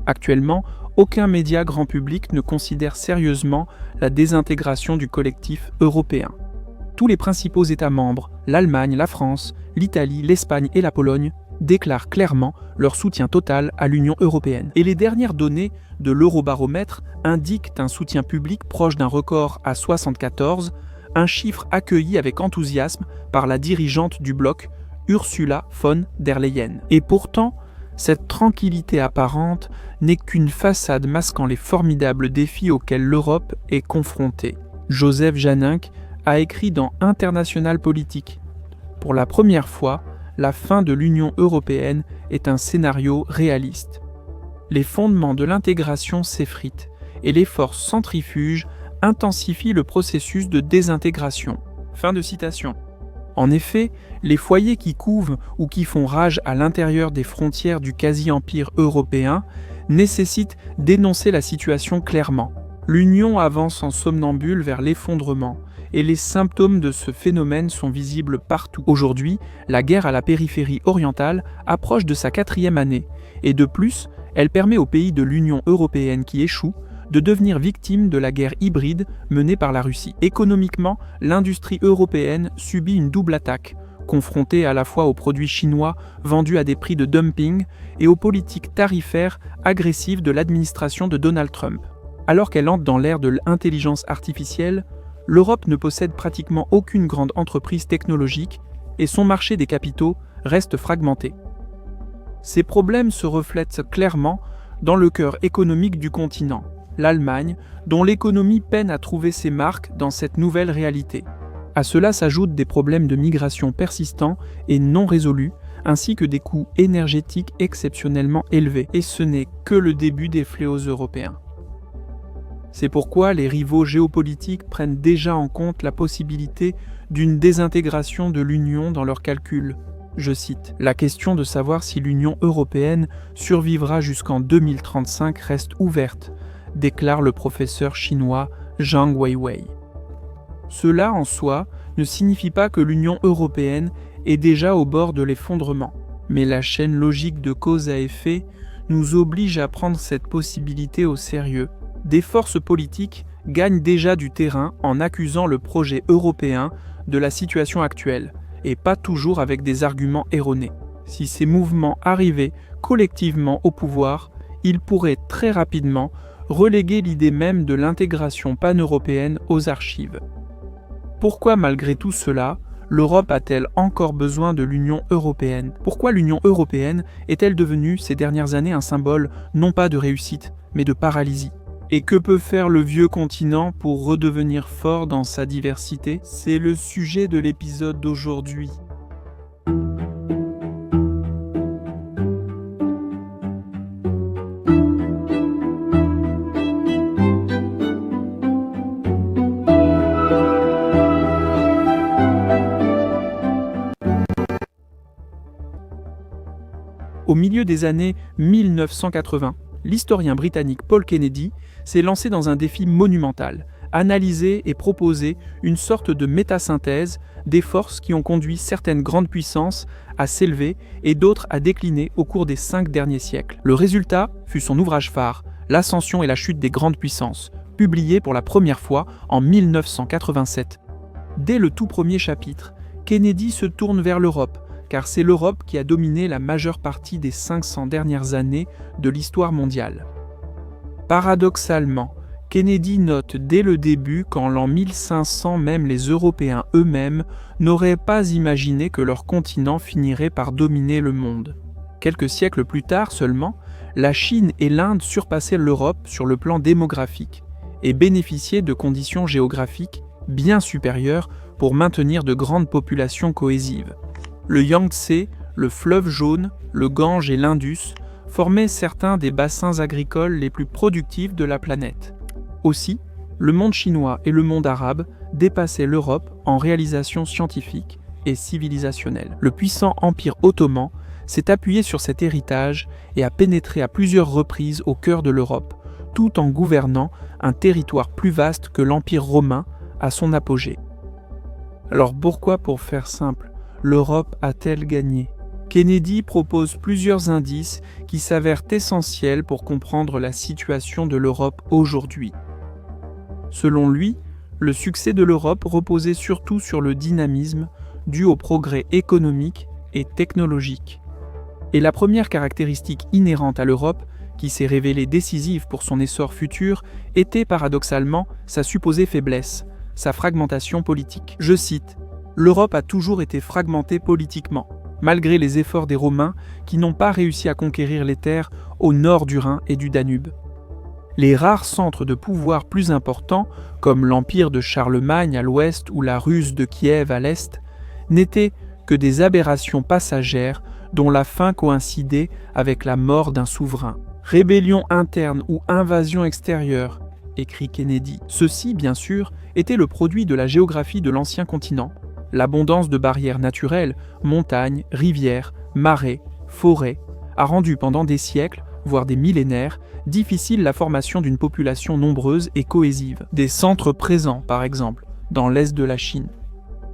Actuellement, aucun média grand public ne considère sérieusement la désintégration du collectif européen. Tous les principaux États membres, l'Allemagne, la France, l'Italie, l'Espagne et la Pologne, déclarent clairement leur soutien total à l'Union européenne. Et les dernières données de l'Eurobaromètre indiquent un soutien public proche d'un record à 74, un chiffre accueilli avec enthousiasme par la dirigeante du bloc, Ursula von der Leyen. Et pourtant, cette tranquillité apparente n'est qu'une façade masquant les formidables défis auxquels l'Europe est confrontée. Joseph Janinck a écrit dans International Politique: pour la première fois, la fin de l'Union européenne est un scénario réaliste. Les fondements de l'intégration s'effritent et les forces centrifuges intensifient le processus de désintégration. Fin de citation. En effet, les foyers qui couvent ou qui font rage à l'intérieur des frontières du quasi-empire européen nécessitent d'énoncer la situation clairement. L'Union avance en somnambule vers l'effondrement, et les symptômes de ce phénomène sont visibles partout. Aujourd'hui, la guerre à la périphérie orientale approche de sa 4e année, et de plus, elle permet aux pays de l'Union européenne qui échouent de devenir victimes de la guerre hybride menée par la Russie. Économiquement, l'industrie européenne subit une double attaque, confrontée à la fois aux produits chinois vendus à des prix de dumping et aux politiques tarifaires agressives de l'administration de Donald Trump. Alors qu'elle entre dans l'ère de l'intelligence artificielle, l'Europe ne possède pratiquement aucune grande entreprise technologique et son marché des capitaux reste fragmenté. Ces problèmes se reflètent clairement dans le cœur économique du continent, l'Allemagne, dont l'économie peine à trouver ses marques dans cette nouvelle réalité. À cela s'ajoutent des problèmes de migration persistants et non résolus, ainsi que des coûts énergétiques exceptionnellement élevés. Et ce n'est que le début des fléaux européens. C'est pourquoi les rivaux géopolitiques prennent déjà en compte la possibilité d'une désintégration de l'Union dans leurs calculs. Je cite: « La question de savoir si l'Union européenne survivra jusqu'en 2035 reste ouverte », déclare le professeur chinois Zhang Weiwei. Cela en soi ne signifie pas que l'Union européenne est déjà au bord de l'effondrement, mais la chaîne logique de cause à effet nous oblige à prendre cette possibilité au sérieux. Des forces politiques gagnent déjà du terrain en accusant le projet européen de la situation actuelle, et pas toujours avec des arguments erronés. Si ces mouvements arrivaient collectivement au pouvoir, ils pourraient très rapidement reléguer l'idée même de l'intégration pan-européenne aux archives. Pourquoi malgré tout cela, l'Europe a-t-elle encore besoin de l'Union européenne? Pourquoi l'Union européenne est-elle devenue ces dernières années un symbole non pas de réussite, mais de paralysie? Et que peut faire le vieux continent pour redevenir fort dans sa diversité? C'est le sujet de l'épisode d'aujourd'hui. Au milieu des années 1980, l'historien britannique Paul Kennedy s'est lancé dans un défi monumental, analyser et proposer une sorte de métasynthèse des forces qui ont conduit certaines grandes puissances à s'élever et d'autres à décliner au cours des 5 derniers siècles. Le résultat fut son ouvrage phare, L'ascension et la chute des grandes puissances, publié pour la première fois en 1987. Dès le tout premier chapitre, Kennedy se tourne vers l'Europe, car c'est l'Europe qui a dominé la majeure partie des 500 dernières années de l'histoire mondiale. Paradoxalement, Kennedy note dès le début qu'en l'an 1500 même les Européens eux-mêmes n'auraient pas imaginé que leur continent finirait par dominer le monde. Quelques siècles plus tard seulement, la Chine et l'Inde surpassaient l'Europe sur le plan démographique et bénéficiaient de conditions géographiques bien supérieures pour maintenir de grandes populations cohésives. Le Yangtze, le fleuve Jaune, le Gange et l'Indus formaient certains des bassins agricoles les plus productifs de la planète. Aussi, le monde chinois et le monde arabe dépassaient l'Europe en réalisations scientifiques et civilisationnelles. Le puissant empire ottoman s'est appuyé sur cet héritage et a pénétré à plusieurs reprises au cœur de l'Europe, tout en gouvernant un territoire plus vaste que l'Empire romain à son apogée. Alors pourquoi, pour faire simple, l'Europe a-t-elle gagné? Kennedy propose plusieurs indices qui s'avèrent essentiels pour comprendre la situation de l'Europe aujourd'hui. Selon lui, le succès de l'Europe reposait surtout sur le dynamisme dû au progrès économique et technologique. Et la première caractéristique inhérente à l'Europe, qui s'est révélée décisive pour son essor futur, était paradoxalement sa supposée faiblesse, sa fragmentation politique. Je cite, « L'Europe a toujours été fragmentée politiquement, malgré les efforts des Romains qui n'ont pas réussi à conquérir les terres au nord du Rhin et du Danube. Les rares centres de pouvoir plus importants, comme l'empire de Charlemagne à l'ouest ou la Ruse de Kiev à l'est, n'étaient que des aberrations passagères dont la fin coïncidait avec la mort d'un souverain. Rébellion interne ou invasion extérieure, écrit Kennedy. Ceci, bien sûr, était le produit de la géographie de l'ancien continent. L'abondance de barrières naturelles, montagnes, rivières, marais, forêts, a rendu pendant des siècles, voire des millénaires, difficile la formation d'une population nombreuse et cohésive. Des centres présents, par exemple, dans l'est de la Chine.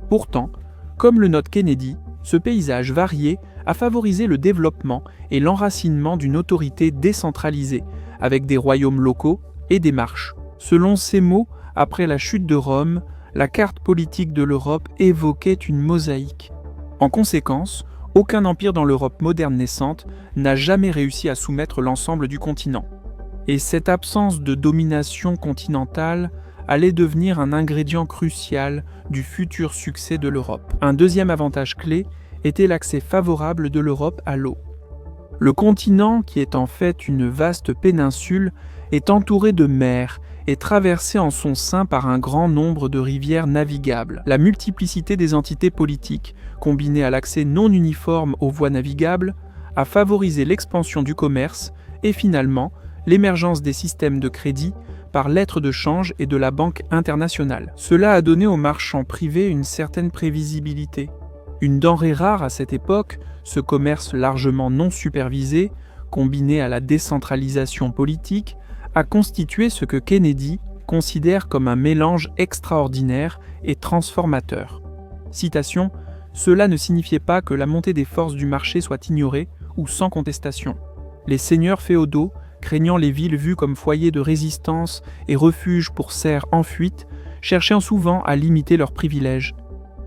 Pourtant, comme le note Kennedy, ce paysage varié a favorisé le développement et l'enracinement d'une autorité décentralisée, avec des royaumes locaux et des marches. Selon ces mots, après la chute de Rome, la carte politique de l'Europe évoquait une mosaïque. En conséquence, aucun empire dans l'Europe moderne naissante n'a jamais réussi à soumettre l'ensemble du continent. Et cette absence de domination continentale allait devenir un ingrédient crucial du futur succès de l'Europe. Un deuxième avantage clé était l'accès favorable de l'Europe à l'eau. Le continent, qui est en fait une vaste péninsule, est entouré de mers et traversé en son sein par un grand nombre de rivières navigables. La multiplicité des entités politiques, combinée à l'accès non uniforme aux voies navigables, a favorisé l'expansion du commerce et finalement l'émergence des systèmes de crédit par lettres de change et de la Banque internationale. Cela a donné aux marchands privés une certaine prévisibilité. Une denrée rare à cette époque, ce commerce largement non supervisé, combiné à la décentralisation politique, a constitué ce que Kennedy considère comme un mélange extraordinaire et transformateur. Citation, « Cela ne signifiait pas que la montée des forces du marché soit ignorée ou sans contestation. Les seigneurs féodaux, craignant les villes vues comme foyers de résistance et refuges pour serfs en fuite, cherchaient souvent à limiter leurs privilèges.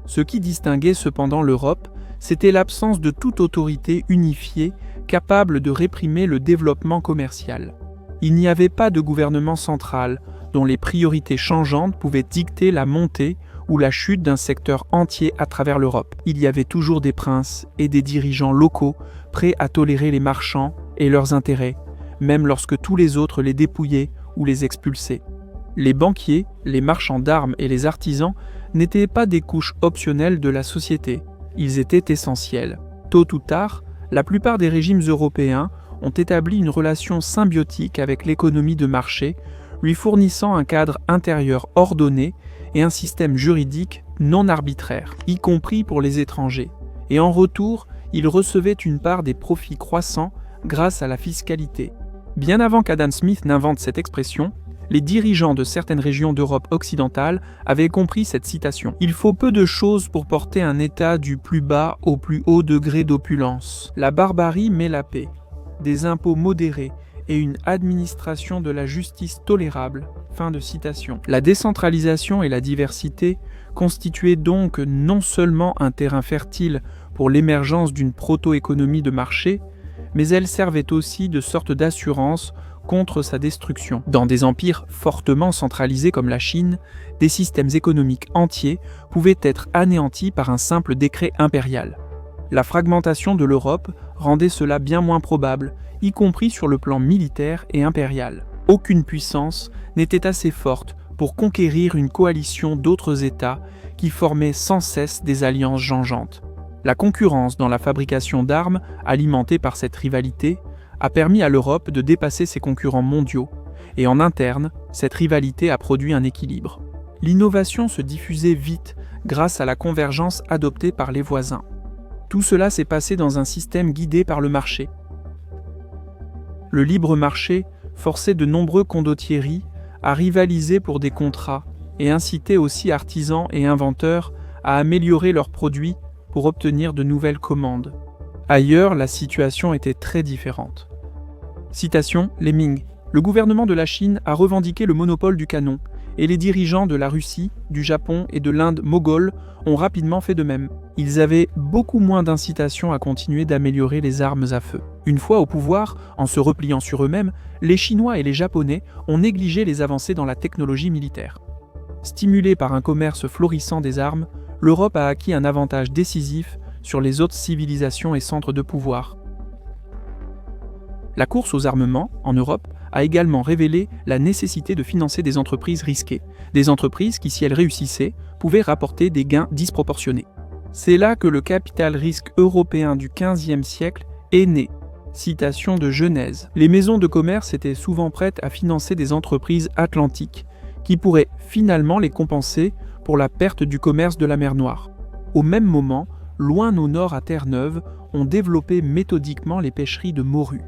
Ce qui distinguait cependant l'Europe, c'était l'absence de toute autorité unifiée capable de réprimer le développement commercial. Il n'y avait pas de gouvernement central dont les priorités changeantes pouvaient dicter la montée ou la chute d'un secteur entier à travers l'Europe. Il y avait toujours des princes et des dirigeants locaux prêts à tolérer les marchands et leurs intérêts, même lorsque tous les autres les dépouillaient ou les expulsaient. Les banquiers, les marchands d'armes et les artisans n'étaient pas des couches optionnelles de la société, ils étaient essentiels. Tôt ou tard, la plupart des régimes européens ont établi une relation symbiotique avec l'économie de marché, lui fournissant un cadre intérieur ordonné et un système juridique non arbitraire, y compris pour les étrangers. Et en retour, ils recevaient une part des profits croissants grâce à la fiscalité. Bien avant qu'Adam Smith n'invente cette expression, les dirigeants de certaines régions d'Europe occidentale avaient compris cette citation. « Il faut peu de choses pour porter un État du plus bas au plus haut degré d'opulence. La barbarie met la paix, des impôts modérés et une administration de la justice tolérable. » Fin de citation. La décentralisation et la diversité constituaient donc non seulement un terrain fertile pour l'émergence d'une proto-économie de marché, mais elles servaient aussi de sorte d'assurance contre sa destruction. Dans des empires fortement centralisés comme la Chine, des systèmes économiques entiers pouvaient être anéantis par un simple décret impérial. La fragmentation de l'Europe rendait cela bien moins probable, y compris sur le plan militaire et impérial. Aucune puissance n'était assez forte pour conquérir une coalition d'autres États qui formaient sans cesse des alliances changeantes. La concurrence dans la fabrication d'armes, alimentée par cette rivalité, a permis à l'Europe de dépasser ses concurrents mondiaux, et en interne, cette rivalité a produit un équilibre. L'innovation se diffusait vite grâce à la convergence adoptée par les voisins. Tout cela s'est passé dans un système guidé par le marché. Le libre marché forçait de nombreux condottieri à rivaliser pour des contrats et incitait aussi artisans et inventeurs à améliorer leurs produits pour obtenir de nouvelles commandes. Ailleurs, la situation était très différente. Citation, les Ming. Le gouvernement de la Chine a revendiqué le monopole du canon, et les dirigeants de la Russie, du Japon et de l'Inde moghole ont rapidement fait de même. Ils avaient beaucoup moins d'incitation à continuer d'améliorer les armes à feu. Une fois au pouvoir, en se repliant sur eux-mêmes, les Chinois et les Japonais ont négligé les avancées dans la technologie militaire. Stimulée par un commerce florissant des armes, l'Europe a acquis un avantage décisif sur les autres civilisations et centres de pouvoir. La course aux armements, en Europe, a également révélé la nécessité de financer des entreprises risquées, des entreprises qui, si elles réussissaient, pouvaient rapporter des gains disproportionnés. C'est là que le capital risque européen du XVe siècle est né. Citation de Genèse. Les maisons de commerce étaient souvent prêtes à financer des entreprises atlantiques, qui pourraient finalement les compenser pour la perte du commerce de la mer Noire. Au même moment, loin au nord à Terre-Neuve, on développait méthodiquement les pêcheries de morues.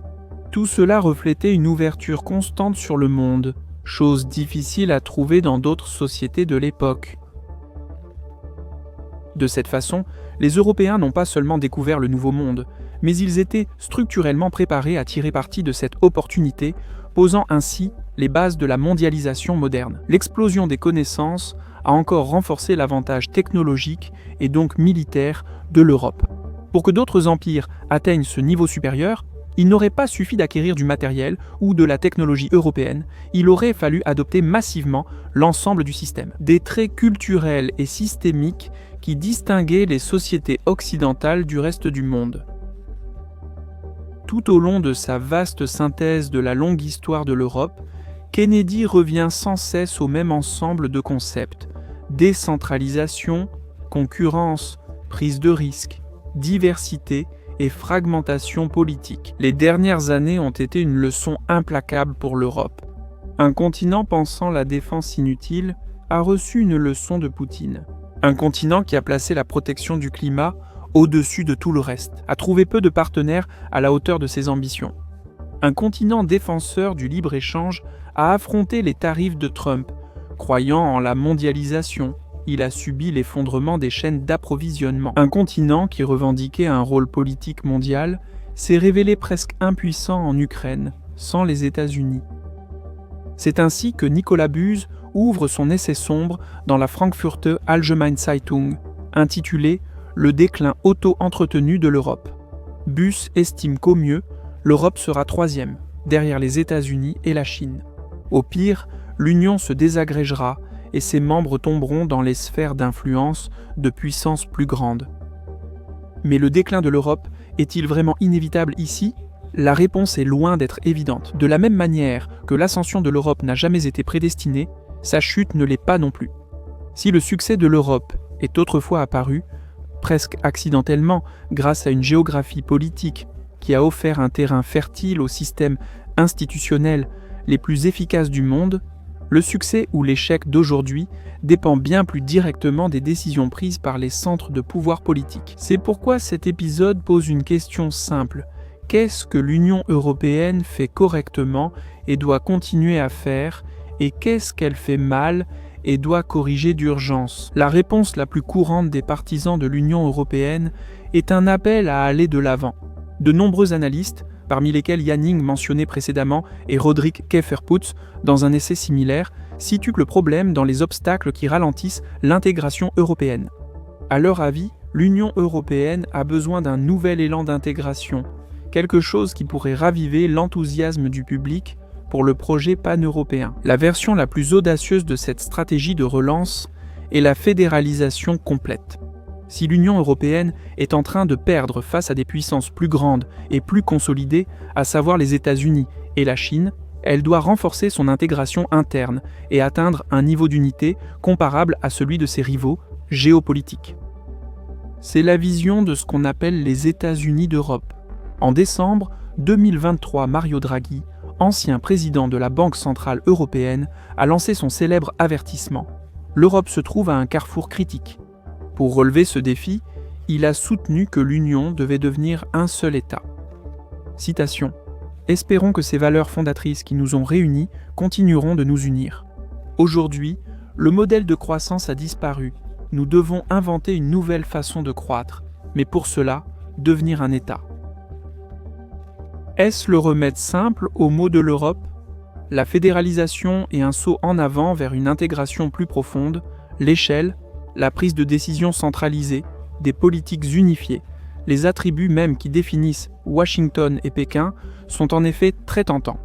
Tout cela reflétait une ouverture constante sur le monde, chose difficile à trouver dans d'autres sociétés de l'époque. De cette façon, les Européens n'ont pas seulement découvert le Nouveau Monde, mais ils étaient structurellement préparés à tirer parti de cette opportunité, posant ainsi les bases de la mondialisation moderne. L'explosion des connaissances a encore renforcé l'avantage technologique et donc militaire de l'Europe. Pour que d'autres empires atteignent ce niveau supérieur, il n'aurait pas suffi d'acquérir du matériel ou de la technologie européenne, il aurait fallu adopter massivement l'ensemble du système. Des traits culturels et systémiques qui distinguaient les sociétés occidentales du reste du monde. Tout au long de sa vaste synthèse de la longue histoire de l'Europe, Kennedy revient sans cesse au même ensemble de concepts: décentralisation, concurrence, prise de risque, diversité et fragmentation politique. Les dernières années ont été une leçon implacable pour l'Europe. Un continent pensant la défense inutile a reçu une leçon de Poutine. Un continent qui a placé la protection du climat au-dessus de tout le reste, a trouvé peu de partenaires à la hauteur de ses ambitions. Un continent défenseur du libre-échange a affronté les tarifs de Trump. Croyant en la mondialisation, il a subi l'effondrement des chaînes d'approvisionnement. Un continent qui revendiquait un rôle politique mondial s'est révélé presque impuissant en Ukraine, sans les États-Unis. C'est ainsi que Nicolas Buse ouvre son essai sombre dans la Frankfurter Allgemeine Zeitung, intitulé « Le déclin auto-entretenu de l'Europe ». Buse estime qu'au mieux, l'Europe sera troisième, derrière les États-Unis et la Chine. Au pire, l'Union se désagrégera et ses membres tomberont dans les sphères d'influence de puissances plus grandes. Mais le déclin de l'Europe est-il vraiment inévitable ici ? La réponse est loin d'être évidente. De la même manière que l'ascension de l'Europe n'a jamais été prédestinée, sa chute ne l'est pas non plus. Si le succès de l'Europe est autrefois apparu, presque accidentellement, grâce à une géographie politique qui a offert un terrain fertile aux systèmes institutionnels les plus efficaces du monde, le succès ou l'échec d'aujourd'hui dépend bien plus directement des décisions prises par les centres de pouvoir politique. C'est pourquoi cet épisode pose une question simple. Qu'est-ce que l'Union européenne fait correctement et doit continuer à faire, et qu'est-ce qu'elle fait mal et doit corriger d'urgence? La réponse la plus courante des partisans de l'Union européenne est un appel à aller de l'avant. De nombreux analystes, parmi lesquels Yanning mentionné précédemment et Roderick Kefferputz dans un essai similaire, situent le problème dans les obstacles qui ralentissent l'intégration européenne. À leur avis, l'Union européenne a besoin d'un nouvel élan d'intégration, quelque chose qui pourrait raviver l'enthousiasme du public pour le projet pan-européen. La version la plus audacieuse de cette stratégie de relance est la fédéralisation complète. Si l'Union européenne est en train de perdre face à des puissances plus grandes et plus consolidées, à savoir les États-Unis et la Chine, elle doit renforcer son intégration interne et atteindre un niveau d'unité comparable à celui de ses rivaux géopolitiques. C'est la vision de ce qu'on appelle les États-Unis d'Europe. En décembre 2023, Mario Draghi, ancien président de la Banque centrale européenne, a lancé son célèbre avertissement. L'Europe se trouve à un carrefour critique. Pour relever ce défi, il a soutenu que l'Union devait devenir un seul État. Citation. « Espérons que ces valeurs fondatrices qui nous ont réunis continueront de nous unir. Aujourd'hui, le modèle de croissance a disparu. Nous devons inventer une nouvelle façon de croître, mais pour cela, devenir un État. Est-ce le remède simple aux maux de l'Europe? La fédéralisation est un saut en avant vers une intégration plus profonde, l'échelle, la prise de décision centralisée, des politiques unifiées, les attributs même qui définissent Washington et Pékin sont en effet très tentants.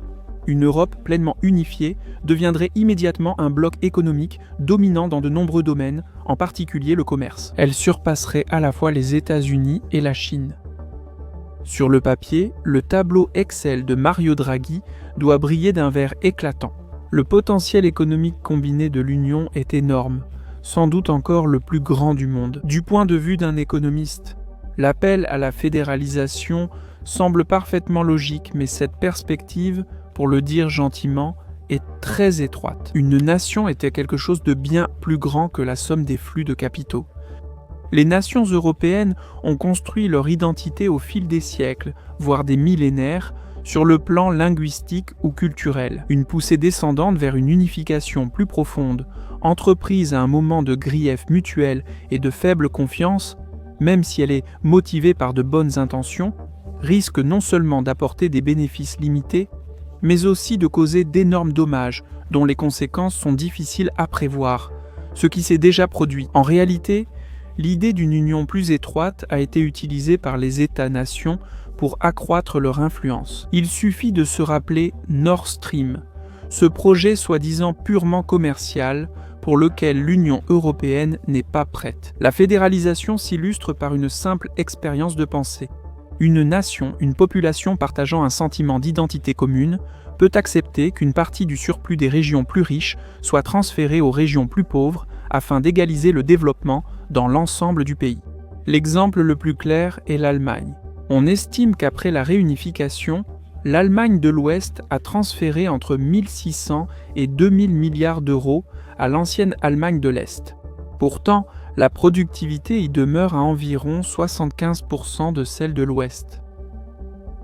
Une Europe pleinement unifiée deviendrait immédiatement un bloc économique dominant dans de nombreux domaines, en particulier le commerce. Elle surpasserait à la fois les États-Unis et la Chine. Sur le papier, le tableau Excel de Mario Draghi doit briller d'un vert éclatant. Le potentiel économique combiné de l'Union est énorme, sans doute encore le plus grand du monde. Du point de vue d'un économiste, l'appel à la fédéralisation semble parfaitement logique, mais cette perspective, pour le dire gentiment, est très étroite. Une nation était quelque chose de bien plus grand que la somme des flux de capitaux. Les nations européennes ont construit leur identité au fil des siècles, voire des millénaires, sur le plan linguistique ou culturel. Une poussée descendante vers une unification plus profonde, entreprise à un moment de grief mutuel et de faible confiance, même si elle est motivée par de bonnes intentions, risque non seulement d'apporter des bénéfices limités, mais aussi de causer d'énormes dommages dont les conséquences sont difficiles à prévoir, ce qui s'est déjà produit. En réalité, l'idée d'une union plus étroite a été utilisée par les États-nations pour accroître leur influence. Il suffit de se rappeler Nord Stream, ce projet soi-disant purement commercial pour lequel l'Union européenne n'est pas prête. La fédéralisation s'illustre par une simple expérience de pensée. Une nation, une population partageant un sentiment d'identité commune, peut accepter qu'une partie du surplus des régions plus riches soit transférée aux régions plus pauvres afin d'égaliser le développement dans l'ensemble du pays. L'exemple le plus clair est l'Allemagne. On estime qu'après la réunification, l'Allemagne de l'Ouest a transféré entre 1600 et 2000 milliards d'euros à l'ancienne Allemagne de l'Est. Pourtant, la productivité y demeure à environ 75% de celle de l'Ouest.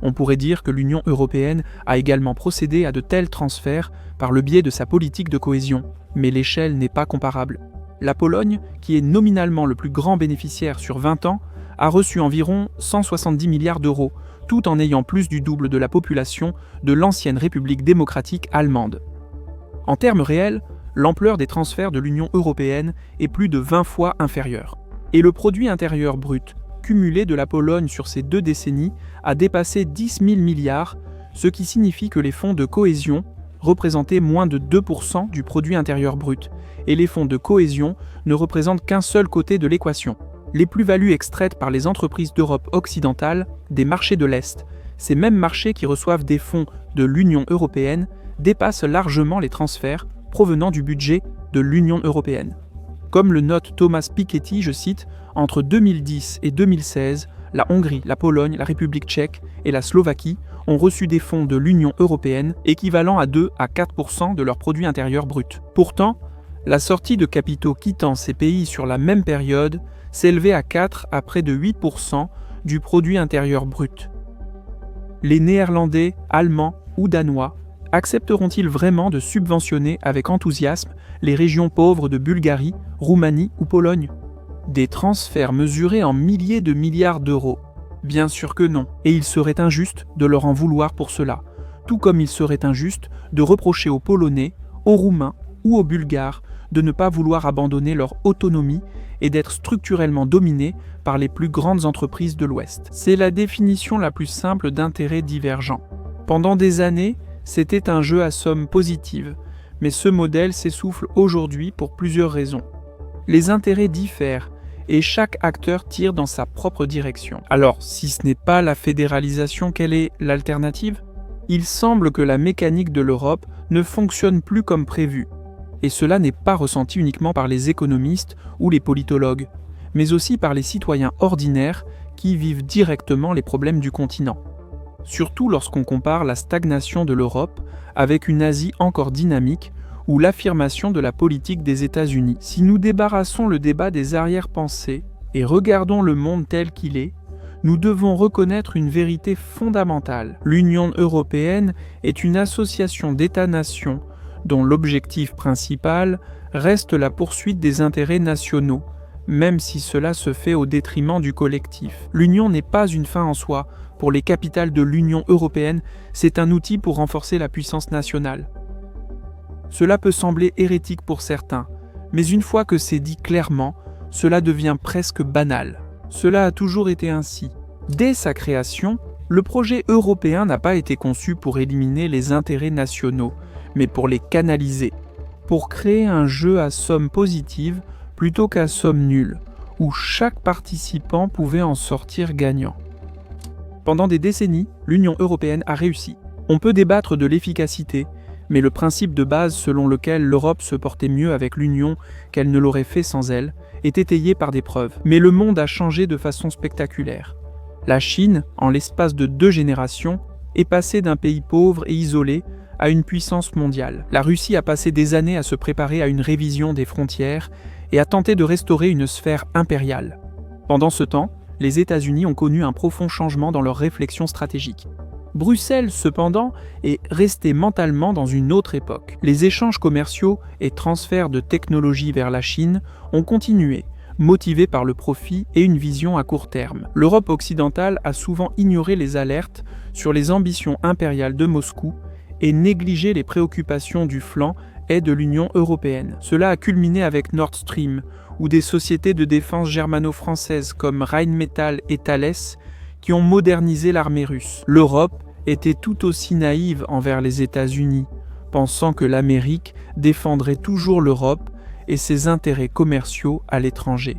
On pourrait dire que l'Union européenne a également procédé à de tels transferts par le biais de sa politique de cohésion, mais l'échelle n'est pas comparable. La Pologne, qui est nominalement le plus grand bénéficiaire sur 20 ans, a reçu environ 170 milliards d'euros, tout en ayant plus du double de la population de l'ancienne République démocratique allemande. En termes réels, l'ampleur des transferts de l'Union européenne est plus de 20 fois inférieure. Et le produit intérieur brut, cumulé de la Pologne sur ces 2 décennies, a dépassé 10 000 milliards, ce qui signifie que les fonds de cohésion représentaient moins de 2% du produit intérieur brut, et les fonds de cohésion ne représentent qu'un seul côté de l'équation. Les plus-values extraites par les entreprises d'Europe occidentale des marchés de l'Est, ces mêmes marchés qui reçoivent des fonds de l'Union européenne, dépassent largement les transferts provenant du budget de l'Union européenne. Comme le note Thomas Piketty, je cite, « Entre 2010 et 2016, la Hongrie, la Pologne, la République tchèque et la Slovaquie ont reçu des fonds de l'Union européenne équivalent à 2 à 4% de leur produit intérieur brut. Pourtant, la sortie de capitaux quittant ces pays sur la même période s'élevait à 4 à près de 8% du produit intérieur brut. Les Néerlandais, Allemands ou Danois accepteront-ils vraiment de subventionner avec enthousiasme les régions pauvres de Bulgarie, Roumanie ou Pologne? Des transferts mesurés en milliers de milliards d'euros? Bien sûr que non, et il serait injuste de leur en vouloir pour cela, tout comme il serait injuste de reprocher aux Polonais, aux Roumains ou aux Bulgares de ne pas vouloir abandonner leur autonomie et d'être structurellement dominés par les plus grandes entreprises de l'Ouest. C'est la définition la plus simple d'intérêts divergents. Pendant des années, c'était un jeu à somme positive, mais ce modèle s'essouffle aujourd'hui pour plusieurs raisons. Les intérêts diffèrent et chaque acteur tire dans sa propre direction. Alors, si ce n'est pas la fédéralisation, quelle est l'alternative? Il semble que la mécanique de l'Europe ne fonctionne plus comme prévu. Et cela n'est pas ressenti uniquement par les économistes ou les politologues, mais aussi par les citoyens ordinaires qui vivent directement les problèmes du continent. Surtout lorsqu'on compare la stagnation de l'Europe avec une Asie encore dynamique ou l'affirmation de la politique des États-Unis. Si nous débarrassons le débat des arrière-pensées et regardons le monde tel qu'il est, nous devons reconnaître une vérité fondamentale. L'Union européenne est une association d'États-nations dont l'objectif principal reste la poursuite des intérêts nationaux, même si cela se fait au détriment du collectif. L'Union n'est pas une fin en soi. Pour les capitales de l'Union européenne, c'est un outil pour renforcer la puissance nationale. Cela peut sembler hérétique pour certains, mais une fois que c'est dit clairement, cela devient presque banal. Cela a toujours été ainsi. Dès sa création, le projet européen n'a pas été conçu pour éliminer les intérêts nationaux, mais pour les canaliser, pour créer un jeu à somme positive plutôt qu'à somme nulle, où chaque participant pouvait en sortir gagnant. Pendant des décennies, l'Union européenne a réussi. On peut débattre de l'efficacité, mais le principe de base selon lequel l'Europe se portait mieux avec l'Union qu'elle ne l'aurait fait sans elle est étayé par des preuves. Mais le monde a changé de façon spectaculaire. La Chine, en l'espace de 2 générations, est passée d'un pays pauvre et isolé à une puissance mondiale. La Russie a passé des années à se préparer à une révision des frontières et a tenté de restaurer une sphère impériale. Pendant ce temps, les États-Unis ont connu un profond changement dans leur réflexion stratégique. Bruxelles, cependant, est restée mentalement dans une autre époque. Les échanges commerciaux et transferts de technologies vers la Chine ont continué, motivés par le profit et une vision à court terme. L'Europe occidentale a souvent ignoré les alertes sur les ambitions impériales de Moscou et négligé les préoccupations du flanc est de l'Union européenne. Cela a culminé avec Nord Stream, où des sociétés de défense germano-françaises comme Rheinmetall et Thales qui ont modernisé l'armée russe. L'Europe était tout aussi naïve envers les États-Unis, pensant que l'Amérique défendrait toujours l'Europe et ses intérêts commerciaux à l'étranger.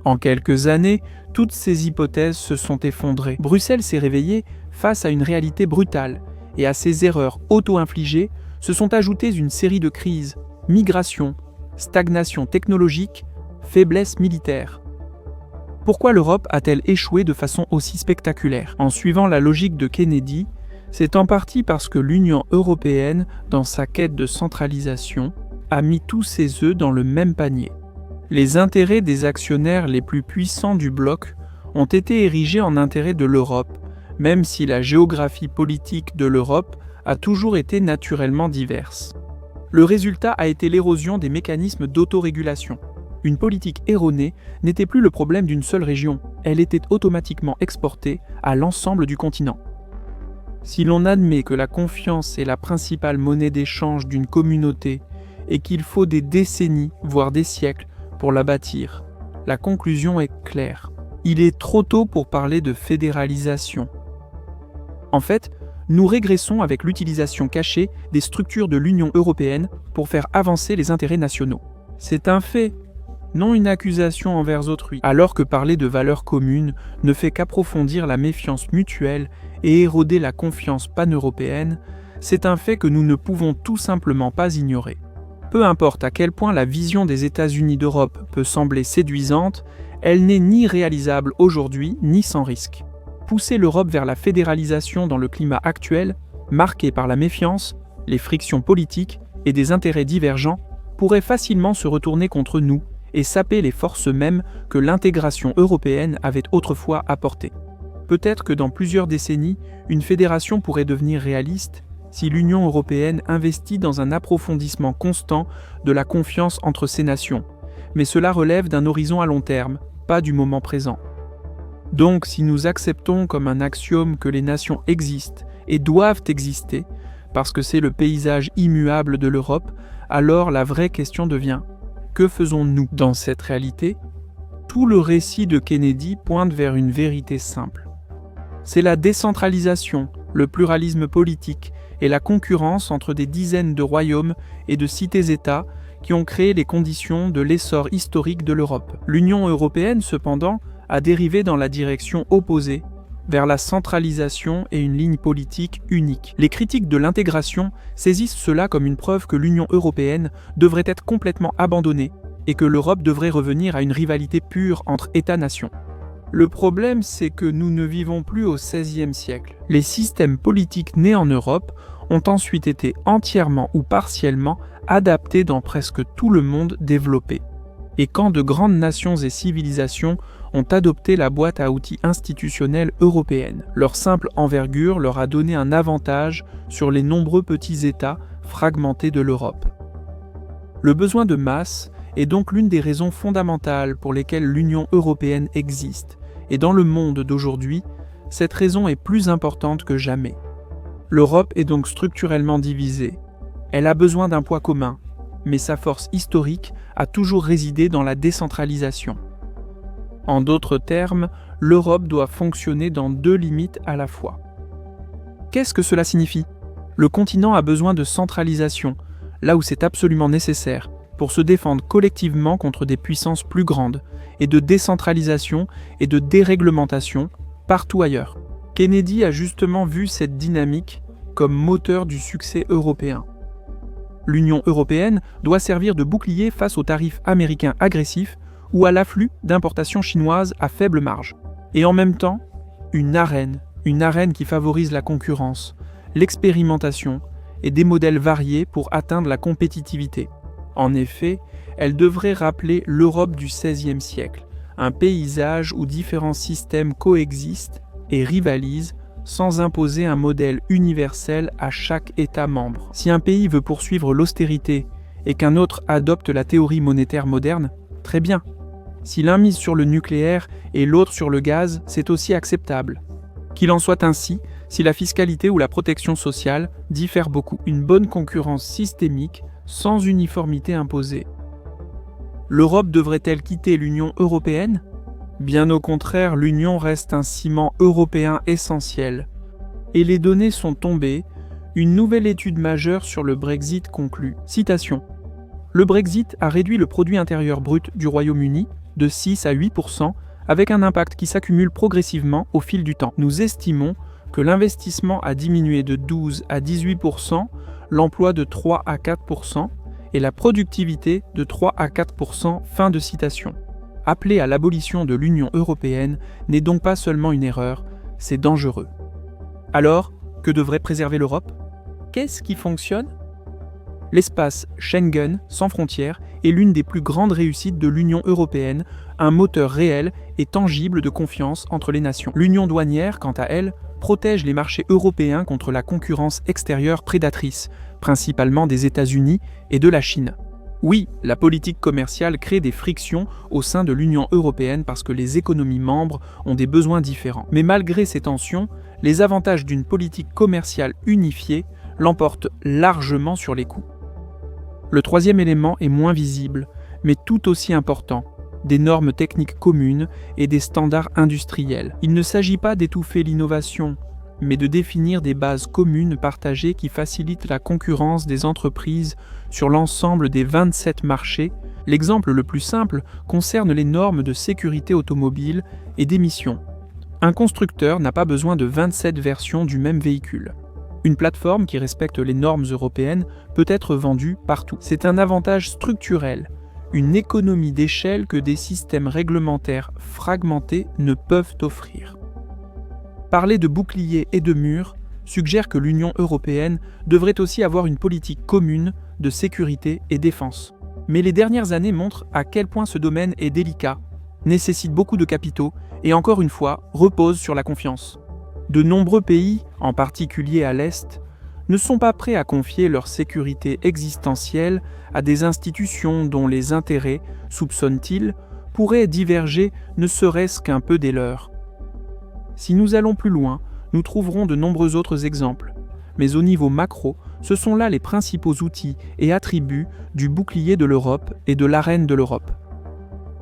En quelques années, toutes ces hypothèses se sont effondrées. Bruxelles s'est réveillée face à une réalité brutale, et à ces erreurs auto-infligées se sont ajoutées une série de crises, migration, stagnation technologique, faiblesse militaire. Pourquoi l'Europe a-t-elle échoué de façon aussi spectaculaire? En suivant la logique de Kennedy, c'est en partie parce que l'Union européenne, dans sa quête de centralisation, a mis tous ses œufs dans le même panier. Les intérêts des actionnaires les plus puissants du bloc ont été érigés en intérêts de l'Europe, même si la géographie politique de l'Europe a toujours été naturellement diverse. Le résultat a été l'érosion des mécanismes d'autorégulation. Une politique erronée n'était plus le problème d'une seule région, elle était automatiquement exportée à l'ensemble du continent. Si l'on admet que la confiance est la principale monnaie d'échange d'une communauté et qu'il faut des décennies, voire des siècles, pour la bâtir, la conclusion est claire. Il est trop tôt pour parler de fédéralisation. En fait, nous régressons avec l'utilisation cachée des structures de l'Union européenne pour faire avancer les intérêts nationaux. C'est un fait, non une accusation envers autrui, alors que parler de valeurs communes ne fait qu'approfondir la méfiance mutuelle et éroder la confiance pan-européenne, c'est un fait que nous ne pouvons tout simplement pas ignorer. Peu importe à quel point la vision des États-Unis d'Europe peut sembler séduisante, elle n'est ni réalisable aujourd'hui ni sans risque. Pousser l'Europe vers la fédéralisation dans le climat actuel, marqué par la méfiance, les frictions politiques et des intérêts divergents, pourrait facilement se retourner contre nous et saper les forces mêmes que l'intégration européenne avait autrefois apportées. Peut-être que dans plusieurs décennies, une fédération pourrait devenir réaliste si l'Union européenne investit dans un approfondissement constant de la confiance entre ces nations, mais cela relève d'un horizon à long terme, pas du moment présent. Donc, si nous acceptons comme un axiome que les nations existent et doivent exister, parce que c'est le paysage immuable de l'Europe, alors la vraie question devient « Que faisons-nous dans cette réalité ?» Tout le récit de Kennedy pointe vers une vérité simple. C'est la décentralisation, le pluralisme politique et la concurrence entre des dizaines de royaumes et de cités-États qui ont créé les conditions de l'essor historique de l'Europe. L'Union européenne, cependant, a dérivé dans la direction opposée, vers la centralisation et une ligne politique unique. Les critiques de l'intégration saisissent cela comme une preuve que l'Union européenne devrait être complètement abandonnée et que l'Europe devrait revenir à une rivalité pure entre États-nations. Le problème, c'est que nous ne vivons plus au XVIe siècle. Les systèmes politiques nés en Europe ont ensuite été entièrement ou partiellement adaptés dans presque tout le monde développé. Et quand de grandes nations et civilisations ont adopté la boîte à outils institutionnelle européenne, leur simple envergure leur a donné un avantage sur les nombreux petits États fragmentés de l'Europe. Le besoin de masse est donc l'une des raisons fondamentales pour lesquelles l'Union européenne existe. Et dans le monde d'aujourd'hui, cette raison est plus importante que jamais. L'Europe est donc structurellement divisée. Elle a besoin d'un poids commun, mais sa force historique a toujours résidé dans la décentralisation. En d'autres termes, l'Europe doit fonctionner dans deux limites à la fois. Qu'est-ce que cela signifie ? Le continent a besoin de centralisation, là où c'est absolument nécessaire, pour se défendre collectivement contre des puissances plus grandes, et de décentralisation et de déréglementation partout ailleurs. Kennedy a justement vu cette dynamique comme moteur du succès européen. L'Union européenne doit servir de bouclier face aux tarifs américains agressifs ou à l'afflux d'importations chinoises à faible marge. Et en même temps, une arène qui favorise la concurrence, l'expérimentation et des modèles variés pour atteindre la compétitivité. En effet, elle devrait rappeler l'Europe du XVIe siècle, un paysage où différents systèmes coexistent et rivalisent sans imposer un modèle universel à chaque État membre. Si un pays veut poursuivre l'austérité et qu'un autre adopte la théorie monétaire moderne, très bien. Si l'un mise sur le nucléaire et l'autre sur le gaz, c'est aussi acceptable. Qu'il en soit ainsi, si la fiscalité ou la protection sociale diffèrent beaucoup. Une bonne concurrence systémique sans uniformité imposée. L'Europe devrait-elle quitter l'Union européenne ? Bien au contraire, l'Union reste un ciment européen essentiel. Et les données sont tombées, une nouvelle étude majeure sur le Brexit conclut. Citation. Le Brexit a réduit le produit intérieur brut du Royaume-Uni de 6 à 8%, avec un impact qui s'accumule progressivement au fil du temps. Nous estimons que l'investissement a diminué de 12 à 18%, l'emploi de 3 à 4% et la productivité de 3 à 4%. Fin de citation. Appeler à l'abolition de l'Union européenne n'est donc pas seulement une erreur, c'est dangereux. Alors, que devrait préserver l'Europe ? Qu'est-ce qui fonctionne ? L'espace Schengen, sans frontières, est l'une des plus grandes réussites de l'Union européenne, un moteur réel et tangible de confiance entre les nations. L'Union douanière, quant à elle, protège les marchés européens contre la concurrence extérieure prédatrice, principalement des États-Unis et de la Chine. Oui, la politique commerciale crée des frictions au sein de l'Union européenne parce que les économies membres ont des besoins différents. Mais malgré ces tensions, les avantages d'une politique commerciale unifiée l'emportent largement sur les coûts. Le troisième élément est moins visible, mais tout aussi important, des normes techniques communes et des standards industriels. Il ne s'agit pas d'étouffer l'innovation, mais de définir des bases communes partagées qui facilitent la concurrence des entreprises sur l'ensemble des 27 marchés. L'exemple le plus simple concerne les normes de sécurité automobile et d'émissions. Un constructeur n'a pas besoin de 27 versions du même véhicule. Une plateforme qui respecte les normes européennes peut être vendue partout. C'est un avantage structurel, une économie d'échelle que des systèmes réglementaires fragmentés ne peuvent offrir. Parler de bouclier et de mur suggère que l'Union européenne devrait aussi avoir une politique commune de sécurité et défense. Mais les dernières années montrent à quel point ce domaine est délicat, nécessite beaucoup de capitaux et encore une fois repose sur la confiance. De nombreux pays, en particulier à l'Est, ne sont pas prêts à confier leur sécurité existentielle à des institutions dont les intérêts, soupçonnent-ils, pourraient diverger ne serait-ce qu'un peu des leurs. Si nous allons plus loin, nous trouverons de nombreux autres exemples. Mais au niveau macro, ce sont là les principaux outils et attributs du bouclier de l'Europe et de l'arène de l'Europe.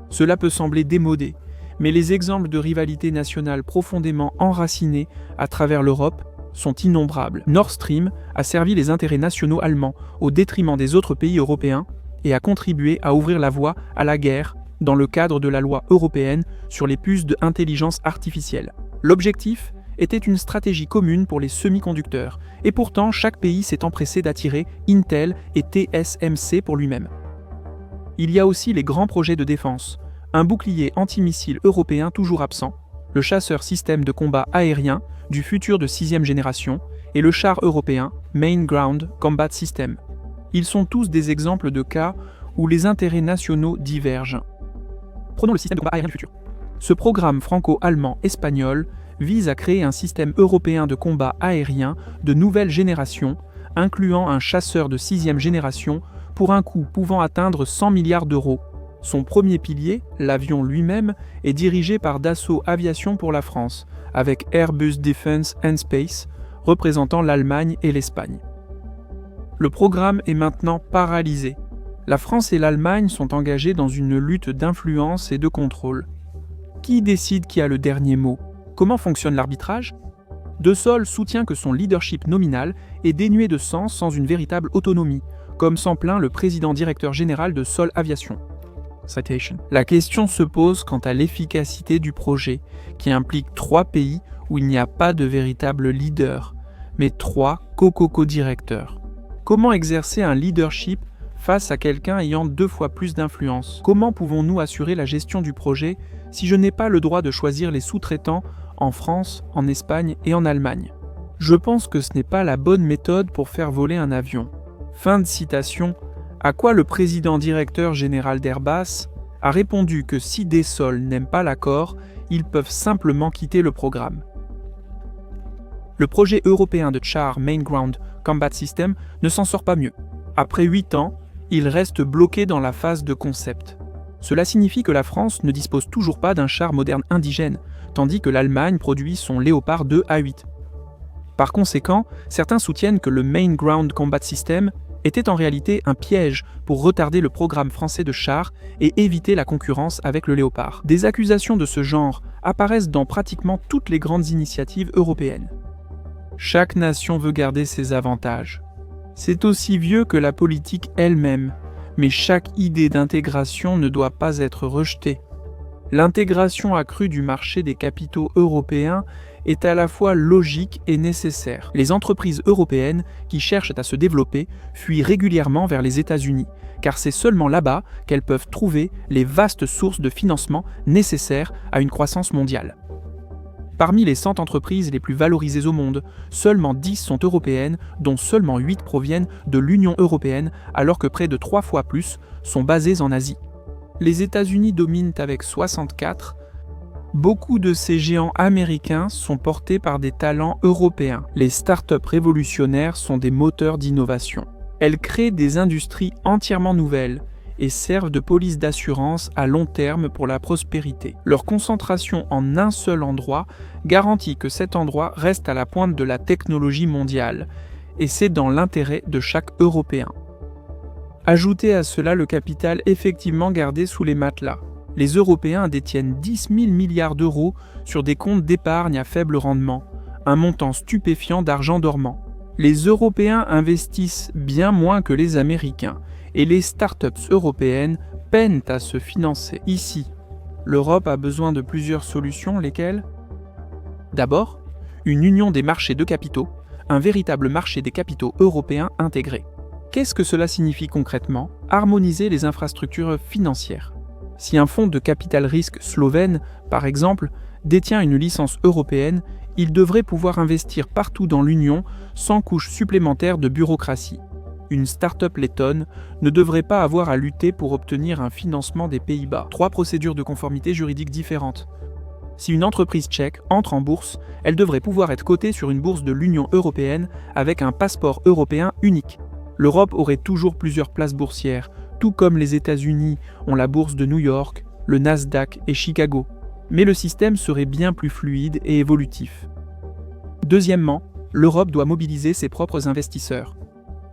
Cela peut sembler démodé, mais les exemples de rivalité nationale profondément enracinés à travers l'Europe sont innombrables. Nord Stream a servi les intérêts nationaux allemands au détriment des autres pays européens et a contribué à ouvrir la voie à la guerre dans le cadre de la loi européenne sur les puces d'intelligence artificielle. L'objectif était une stratégie commune pour les semi-conducteurs, et pourtant chaque pays s'est empressé d'attirer Intel et TSMC pour lui-même. Il y a aussi les grands projets de défense, un bouclier antimissile européen toujours absent, le chasseur système de combat aérien du futur de 6e génération et le char européen Main Ground Combat System. Ils sont tous des exemples de cas où les intérêts nationaux divergent. Prenons le système de combat aérien du futur. Ce programme franco-allemand-espagnol vise à créer un système européen de combat aérien de nouvelle génération, incluant un chasseur de 6e génération pour un coût pouvant atteindre 100 milliards d'euros. Son premier pilier, l'avion lui-même, est dirigé par Dassault Aviation pour la France, avec Airbus Defence and Space, représentant l'Allemagne et l'Espagne. Le programme est maintenant paralysé. La France et l'Allemagne sont engagées dans une lutte d'influence et de contrôle. Qui décide qui a le dernier mot? Comment fonctionne l'arbitrage? Dassault soutient que son leadership nominal est dénué de sens sans une véritable autonomie, comme s'en plaint le président-directeur général de Dassault Aviation. Citation. La question se pose quant à l'efficacité du projet, qui implique 3 pays où il n'y a pas de véritable leader, mais 3 co-directeurs. Comment exercer un leadership face à quelqu'un ayant 2 fois plus d'influence? Comment pouvons-nous assurer la gestion du projet si je n'ai pas le droit de choisir les sous-traitants en France, en Espagne et en Allemagne? Je pense que ce n'est pas la bonne méthode pour faire voler un avion. Fin de citation. À quoi le président-directeur général d'Airbus a répondu que si Dassault n'aime pas l'accord, ils peuvent simplement quitter le programme. Le projet européen de Char Main Ground Combat System ne s'en sort pas mieux. Après 8 ans, il reste bloqué dans la phase de concept. Cela signifie que la France ne dispose toujours pas d'un char moderne indigène, tandis que l'Allemagne produit son Léopard 2 A8. Par conséquent, certains soutiennent que le Main Ground Combat System était en réalité un piège pour retarder le programme français de chars et éviter la concurrence avec le Léopard. Des accusations de ce genre apparaissent dans pratiquement toutes les grandes initiatives européennes. Chaque nation veut garder ses avantages. C'est aussi vieux que la politique elle-même, mais chaque idée d'intégration ne doit pas être rejetée. L'intégration accrue du marché des capitaux européens est à la fois logique et nécessaire. Les entreprises européennes qui cherchent à se développer fuient régulièrement vers les États-Unis, car c'est seulement là-bas qu'elles peuvent trouver les vastes sources de financement nécessaires à une croissance mondiale. Parmi les 100 entreprises les plus valorisées au monde, seulement 10 sont européennes, dont seulement 8 proviennent de l'Union européenne, alors que près de 3 fois plus sont basées en Asie. Les États-Unis dominent avec 64. Beaucoup de ces géants américains sont portés par des talents européens. Les startups révolutionnaires sont des moteurs d'innovation. Elles créent des industries entièrement nouvelles et servent de police d'assurance à long terme pour la prospérité. Leur concentration en un seul endroit garantit que cet endroit reste à la pointe de la technologie mondiale, et c'est dans l'intérêt de chaque Européen. Ajoutez à cela le capital effectivement gardé sous les matelas. Les Européens détiennent 10 000 milliards d'euros sur des comptes d'épargne à faible rendement, un montant stupéfiant d'argent dormant. Les Européens investissent bien moins que les Américains, et les startups européennes peinent à se financer. Ici, l'Europe a besoin de plusieurs solutions, lesquelles? D'abord, une union des marchés de capitaux, un véritable marché des capitaux européens intégré. Qu'est-ce que cela signifie concrètement? Harmoniser les infrastructures financières. Si un fonds de capital risque slovène, par exemple, détient une licence européenne, il devrait pouvoir investir partout dans l'Union sans couche supplémentaire de bureaucratie. Une start-up lettonne ne devrait pas avoir à lutter pour obtenir un financement des Pays-Bas. 3 procédures de conformité juridique différentes. Si une entreprise tchèque entre en bourse, elle devrait pouvoir être cotée sur une bourse de l'Union européenne avec un passeport européen unique. L'Europe aurait toujours plusieurs places boursières, tout comme les États-Unis ont la bourse de New York, le Nasdaq et Chicago. Mais le système serait bien plus fluide et évolutif. Deuxièmement, l'Europe doit mobiliser ses propres investisseurs.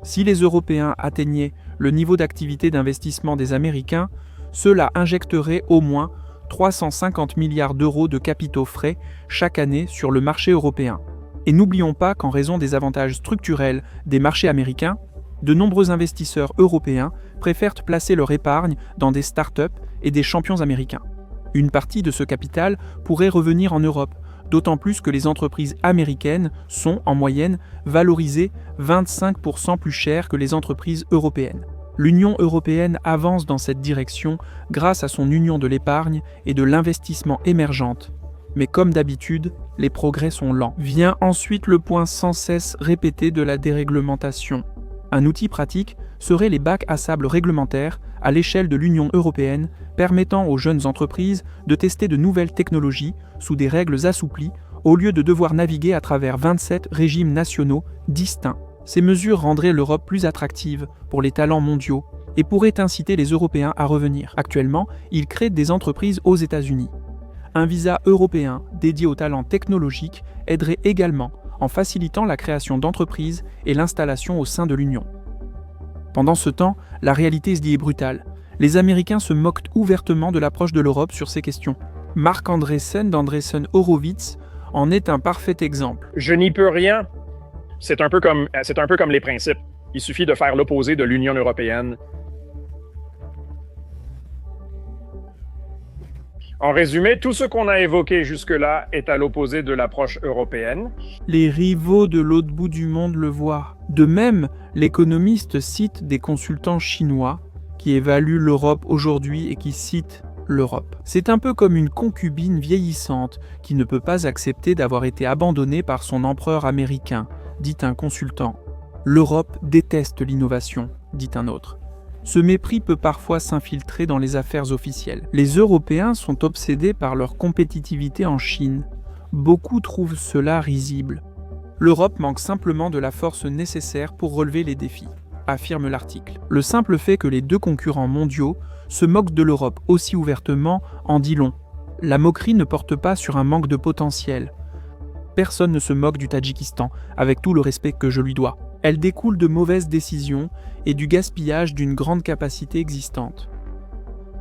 Si les Européens atteignaient le niveau d'activité d'investissement des Américains, cela injecterait au moins 350 milliards d'euros de capitaux frais chaque année sur le marché européen. Et n'oublions pas qu'en raison des avantages structurels des marchés américains, de nombreux investisseurs européens préfèrent placer leur épargne dans des startups et des champions américains. Une partie de ce capital pourrait revenir en Europe, d'autant plus que les entreprises américaines sont, en moyenne, valorisées 25% plus cher que les entreprises européennes. L'Union européenne avance dans cette direction grâce à son union de l'épargne et de l'investissement émergente. Mais comme d'habitude, les progrès sont lents. Vient ensuite le point sans cesse répété de la déréglementation. Un outil pratique serait les bacs à sable réglementaires à l'échelle de l'Union européenne, permettant aux jeunes entreprises de tester de nouvelles technologies sous des règles assouplies au lieu de devoir naviguer à travers 27 régimes nationaux distincts. Ces mesures rendraient l'Europe plus attractive pour les talents mondiaux et pourraient inciter les Européens à revenir. Actuellement, ils créent des entreprises aux États-Unis. Un visa européen dédié aux talents technologiques aiderait également en facilitant la création d'entreprises et l'installation au sein de l'Union. Pendant ce temps, la réalité se dit est brutale. Les Américains se moquent ouvertement de l'approche de l'Europe sur ces questions. Marc Andreessen d'Andreessen Horowitz en est un parfait exemple. Je n'y peux rien. C'est un peu comme les principes. Il suffit de faire l'opposé de l'Union européenne. En résumé, tout ce qu'on a évoqué jusque-là est à l'opposé de l'approche européenne. Les rivaux de l'autre bout du monde le voient. De même, l'économiste cite des consultants chinois qui évaluent l'Europe aujourd'hui et qui citent l'Europe. C'est un peu comme une concubine vieillissante qui ne peut pas accepter d'avoir été abandonnée par son empereur américain, dit un consultant. L'Europe déteste l'innovation, dit un autre. Ce mépris peut parfois s'infiltrer dans les affaires officielles. Les Européens sont obsédés par leur compétitivité en Chine. Beaucoup trouvent cela risible. L'Europe manque simplement de la force nécessaire pour relever les défis, affirme l'article. Le simple fait que les deux concurrents mondiaux se moquent de l'Europe aussi ouvertement en dit long. La moquerie ne porte pas sur un manque de potentiel. Personne ne se moque du Tadjikistan, avec tout le respect que je lui dois. Elle découle de mauvaises décisions et du gaspillage d'une grande capacité existante.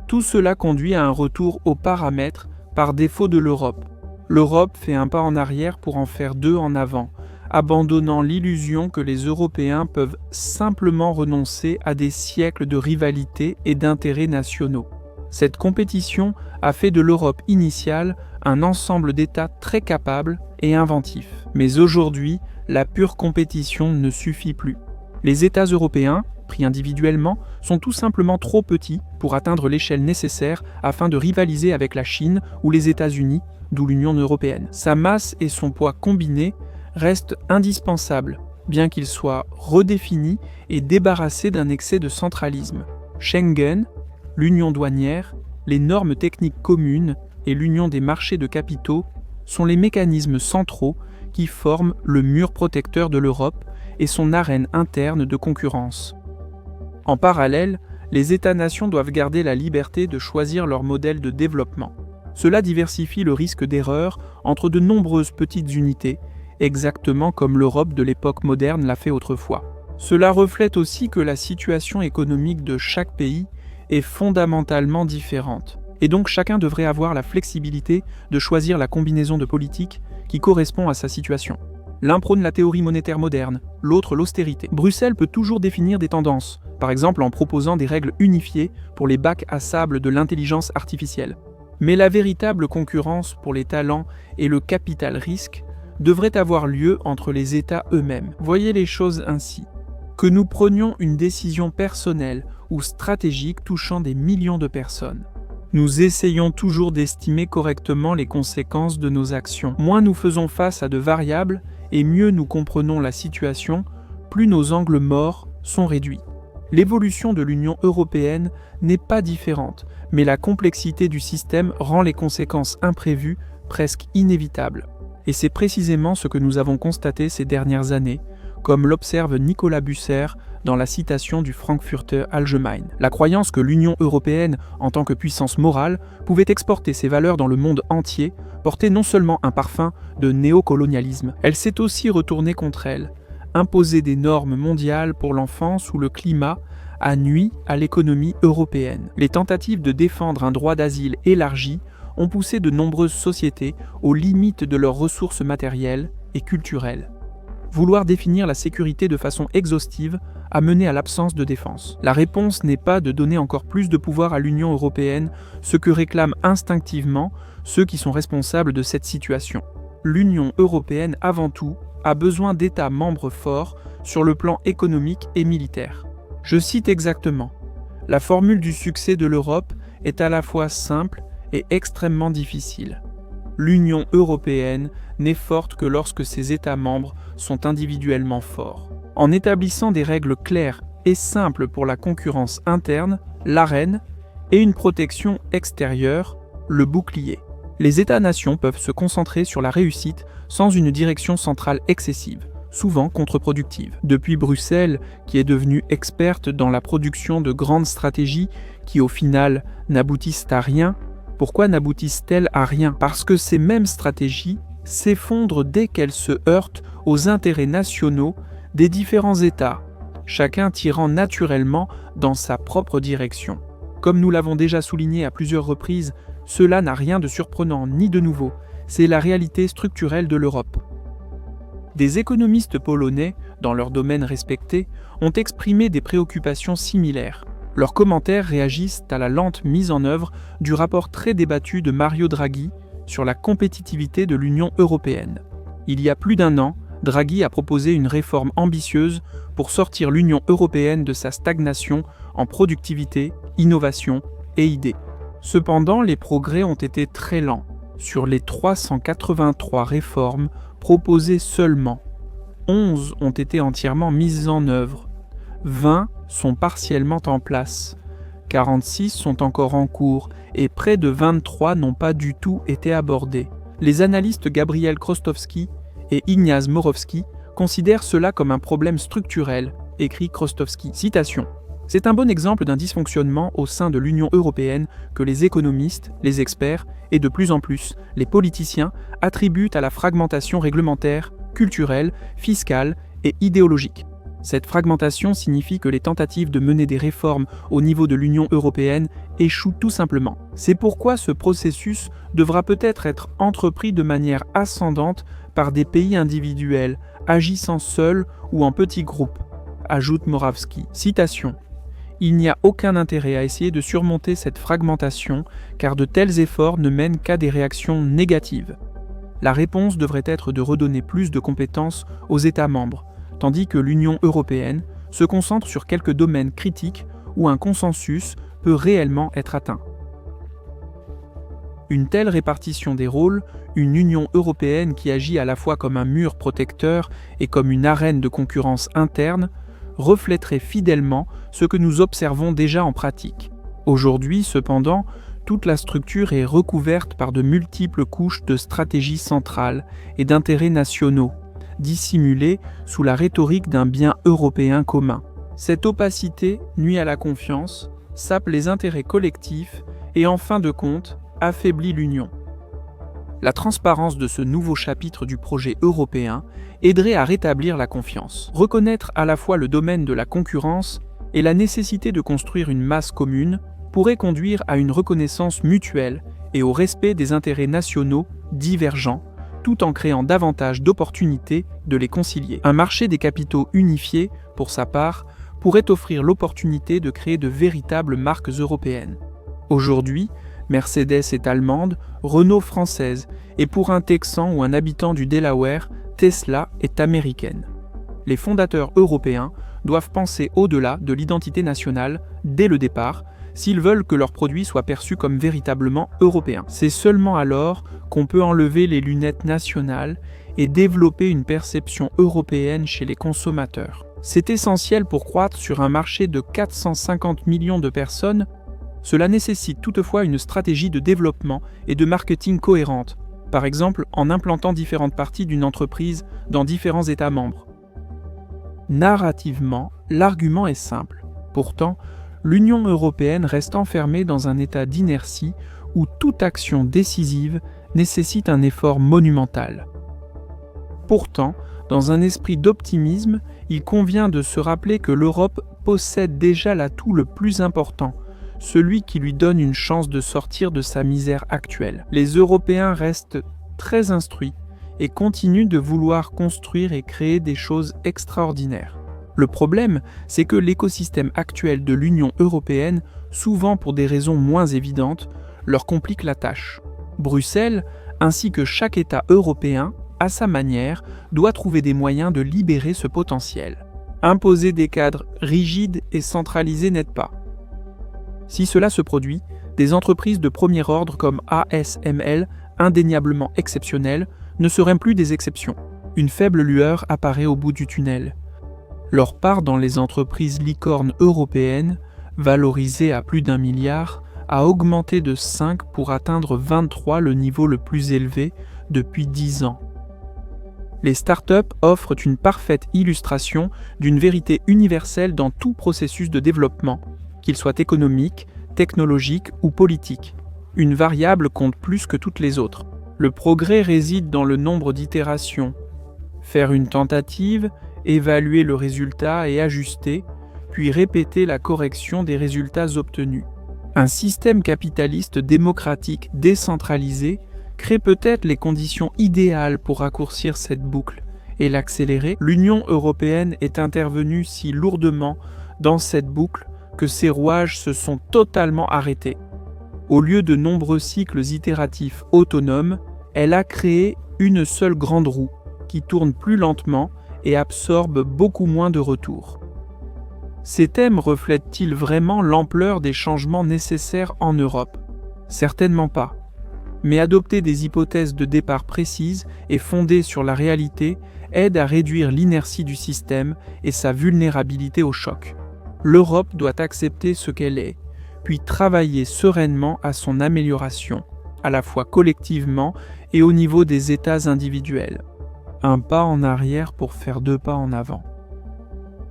Tout cela conduit à un retour aux paramètres par défaut de l'Europe. L'Europe fait un pas en arrière pour en faire deux en avant, abandonnant l'illusion que les Européens peuvent simplement renoncer à des siècles de rivalité et d'intérêts nationaux. Cette compétition a fait de l'Europe initiale un ensemble d'États très capables et inventifs. Mais aujourd'hui, la pure compétition ne suffit plus. Les États européens, pris individuellement, sont tout simplement trop petits pour atteindre l'échelle nécessaire afin de rivaliser avec la Chine ou les États-Unis, d'où l'Union européenne. Sa masse et son poids combinés restent indispensables, bien qu'ils soient redéfinis et débarrassés d'un excès de centralisme. Schengen, l'union douanière, les normes techniques communes et l'union des marchés de capitaux sont les mécanismes centraux qui forment le mur protecteur de l'Europe et son arène interne de concurrence. En parallèle, les États-nations doivent garder la liberté de choisir leur modèle de développement. Cela diversifie le risque d'erreur entre de nombreuses petites unités, exactement comme l'Europe de l'époque moderne l'a fait autrefois. Cela reflète aussi que la situation économique de chaque pays est fondamentalement différente, et donc chacun devrait avoir la flexibilité de choisir la combinaison de politiques qui correspond à sa situation. L'un prône la théorie monétaire moderne, l'autre l'austérité. Bruxelles peut toujours définir des tendances, par exemple en proposant des règles unifiées pour les bacs à sable de l'intelligence artificielle. Mais la véritable concurrence pour les talents et le capital risque devrait avoir lieu entre les États eux-mêmes. Voyez les choses ainsi. Que nous prenions une décision personnelle ou stratégique touchant des millions de personnes. Nous essayons toujours d'estimer correctement les conséquences de nos actions. Moins nous faisons face à de variables et mieux nous comprenons la situation, plus nos angles morts sont réduits. L'évolution de l'Union européenne n'est pas différente, mais la complexité du système rend les conséquences imprévues presque inévitables. Et c'est précisément ce que nous avons constaté ces dernières années, comme l'observe Nicolas Busser dans la citation du Frankfurter Allgemeine. La croyance que l'Union européenne, en tant que puissance morale, pouvait exporter ses valeurs dans le monde entier, portait non seulement un parfum de néocolonialisme, elle s'est aussi retournée contre elle. Imposer des normes mondiales pour l'enfance ou le climat a nui à l'économie européenne. Les tentatives de défendre un droit d'asile élargi ont poussé de nombreuses sociétés aux limites de leurs ressources matérielles et culturelles. Vouloir définir la sécurité de façon exhaustive a mené à l'absence de défense. La réponse n'est pas de donner encore plus de pouvoir à l'Union européenne, ce que réclament instinctivement ceux qui sont responsables de cette situation. L'Union européenne, avant tout, a besoin d'États membres forts sur le plan économique et militaire. Je cite exactement : « La formule du succès de l'Europe est à la fois simple et extrêmement difficile. L'Union européenne n'est forte que lorsque ses États membres sont individuellement forts. En établissant des règles claires et simples pour la concurrence interne, l'arène, et une protection extérieure, le bouclier. Les États-nations peuvent se concentrer sur la réussite sans une direction centrale excessive. souvent contre-productives. Depuis Bruxelles, qui est devenue experte dans la production de grandes stratégies qui au final n'aboutissent à rien, pourquoi n'aboutissent-elles à rien? Parce que ces mêmes stratégies s'effondrent dès qu'elles se heurtent aux intérêts nationaux des différents États, chacun tirant naturellement dans sa propre direction. Comme nous l'avons déjà souligné à plusieurs reprises, cela n'a rien de surprenant ni de nouveau, c'est la réalité structurelle de l'Europe. Des économistes polonais, dans leurs domaines respectés, ont exprimé des préoccupations similaires. Leurs commentaires réagissent à la lente mise en œuvre du rapport très débattu de Mario Draghi sur la compétitivité de l'Union européenne. Il y a plus d'un an, Draghi a proposé une réforme ambitieuse pour sortir l'Union européenne de sa stagnation en productivité, innovation et idées. Cependant, les progrès ont été très lents. Sur les 383 réformes proposées seulement, 11 ont été entièrement mises en œuvre, 20 sont partiellement en place, 46 sont encore en cours et près de 23 n'ont pas du tout été abordés. Les analystes Gabriel Krostowski et Ignaz Morawski considèrent cela comme un problème structurel, écrit Krostowski. Citation. C'est un bon exemple d'un dysfonctionnement au sein de l'Union européenne que les économistes, les experts et de plus en plus les politiciens attribuent à la fragmentation réglementaire, culturelle, fiscale et idéologique. Cette fragmentation signifie que les tentatives de mener des réformes au niveau de l'Union européenne échouent tout simplement. C'est pourquoi ce processus devra peut-être être entrepris de manière ascendante par des pays individuels, agissant seuls ou en petits groupes, ajoute Morawski. Citation. Il n'y a aucun intérêt à essayer de surmonter cette fragmentation, car de tels efforts ne mènent qu'à des réactions négatives. La réponse devrait être de redonner plus de compétences aux États membres, tandis que l'Union européenne se concentre sur quelques domaines critiques où un consensus peut réellement être atteint. Une telle répartition des rôles, une Union européenne qui agit à la fois comme un mur protecteur et comme une arène de concurrence interne, reflèterait fidèlement ce que nous observons déjà en pratique. Aujourd'hui, cependant, toute la structure est recouverte par de multiples couches de stratégies centrales et d'intérêts nationaux, dissimulés sous la rhétorique d'un bien européen commun. Cette opacité nuit à la confiance, sape les intérêts collectifs et, en fin de compte, affaiblit l'Union. La transparence de ce nouveau chapitre du projet européen aiderait à rétablir la confiance. Reconnaître à la fois le domaine de la concurrence et la nécessité de construire une masse commune pourrait conduire à une reconnaissance mutuelle et au respect des intérêts nationaux divergents, tout en créant davantage d'opportunités de les concilier. Un marché des capitaux unifié, pour sa part, pourrait offrir l'opportunité de créer de véritables marques européennes. Aujourd'hui, Mercedes est allemande, Renault française, et pour un Texan ou un habitant du Delaware, Tesla est américaine. Les fondateurs européens doivent penser au-delà de l'identité nationale dès le départ, s'ils veulent que leurs produits soient perçus comme véritablement européens. C'est seulement alors qu'on peut enlever les lunettes nationales et développer une perception européenne chez les consommateurs. C'est essentiel pour croître sur un marché de 450 millions de personnes. Cela nécessite toutefois une stratégie de développement et de marketing cohérente, par exemple en implantant différentes parties d'une entreprise dans différents États membres. Narrativement, l'argument est simple. Pourtant, l'Union européenne reste enfermée dans un état d'inertie où toute action décisive nécessite un effort monumental. Pourtant, dans un esprit d'optimisme, il convient de se rappeler que l'Europe possède déjà l'atout le plus important, celui qui lui donne une chance de sortir de sa misère actuelle. Les Européens restent très instruits et continuent de vouloir construire et créer des choses extraordinaires. Le problème, c'est que l'écosystème actuel de l'Union européenne, souvent pour des raisons moins évidentes, leur complique la tâche. Bruxelles, ainsi que chaque État européen, à sa manière, doit trouver des moyens de libérer ce potentiel. Imposer des cadres rigides et centralisés n'aide pas. Si cela se produit, des entreprises de premier ordre comme ASML, indéniablement exceptionnelles, ne seraient plus des exceptions. Une faible lueur apparaît au bout du tunnel. Leur part dans les entreprises licornes européennes, valorisées à plus d'1 milliard, a augmenté de 5 pour atteindre 23, le niveau le plus élevé depuis 10 ans. Les startups offrent une parfaite illustration d'une vérité universelle dans tout processus de développement, qu'il soit économique, technologique ou politique. Une variable compte plus que toutes les autres. Le progrès réside dans le nombre d'itérations. Faire une tentative, évaluer le résultat et ajuster, puis répéter la correction des résultats obtenus. Un système capitaliste démocratique décentralisé crée peut-être les conditions idéales pour raccourcir cette boucle et l'accélérer. L'Union européenne est intervenue si lourdement dans cette boucle que ses rouages se sont totalement arrêtés. Au lieu de nombreux cycles itératifs autonomes, elle a créé une seule grande roue qui tourne plus lentement et absorbe beaucoup moins de retours. Ces thèmes reflètent-ils vraiment l'ampleur des changements nécessaires en Europe? Certainement pas. Mais adopter des hypothèses de départ précises et fondées sur la réalité aide à réduire l'inertie du système et sa vulnérabilité au choc. L'Europe doit accepter ce qu'elle est, puis travailler sereinement à son amélioration, à la fois collectivement et au niveau des États individuels. Un pas en arrière pour faire 2 pas en avant.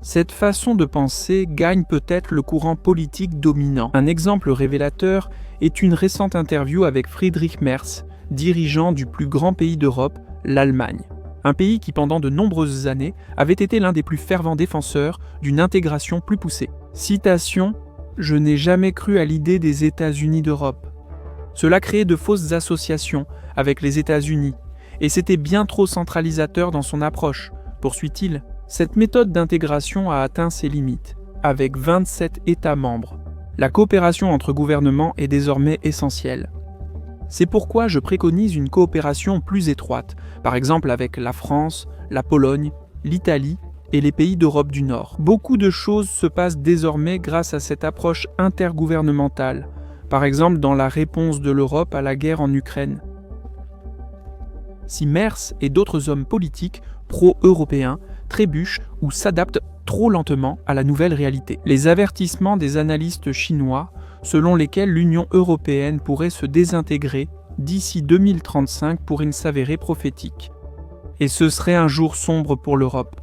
Cette façon de penser gagne peut-être le courant politique dominant. Un exemple révélateur est une récente interview avec Friedrich Merz, dirigeant du plus grand pays d'Europe, l'Allemagne. Un pays qui pendant de nombreuses années avait été l'un des plus fervents défenseurs d'une intégration plus poussée. Citation : « Je n'ai jamais cru à l'idée des États-Unis d'Europe. Cela créait de fausses associations avec les États-Unis, et c'était bien trop centralisateur dans son approche, poursuit-il. Cette méthode d'intégration a atteint ses limites, avec 27 États membres. La coopération entre gouvernements est désormais essentielle. C'est pourquoi je préconise une coopération plus étroite, par exemple avec la France, la Pologne, l'Italie et les pays d'Europe du Nord. Beaucoup de choses se passent désormais grâce à cette approche intergouvernementale, par exemple dans la réponse de l'Europe à la guerre en Ukraine. Si Merz et d'autres hommes politiques pro-européens trébuchent ou s'adaptent trop lentement à la nouvelle réalité. Les avertissements des analystes chinois, selon lesquels l'Union européenne pourrait se désintégrer d'ici 2035, pourraient s'avérer prophétiques. Et ce serait un jour sombre pour l'Europe.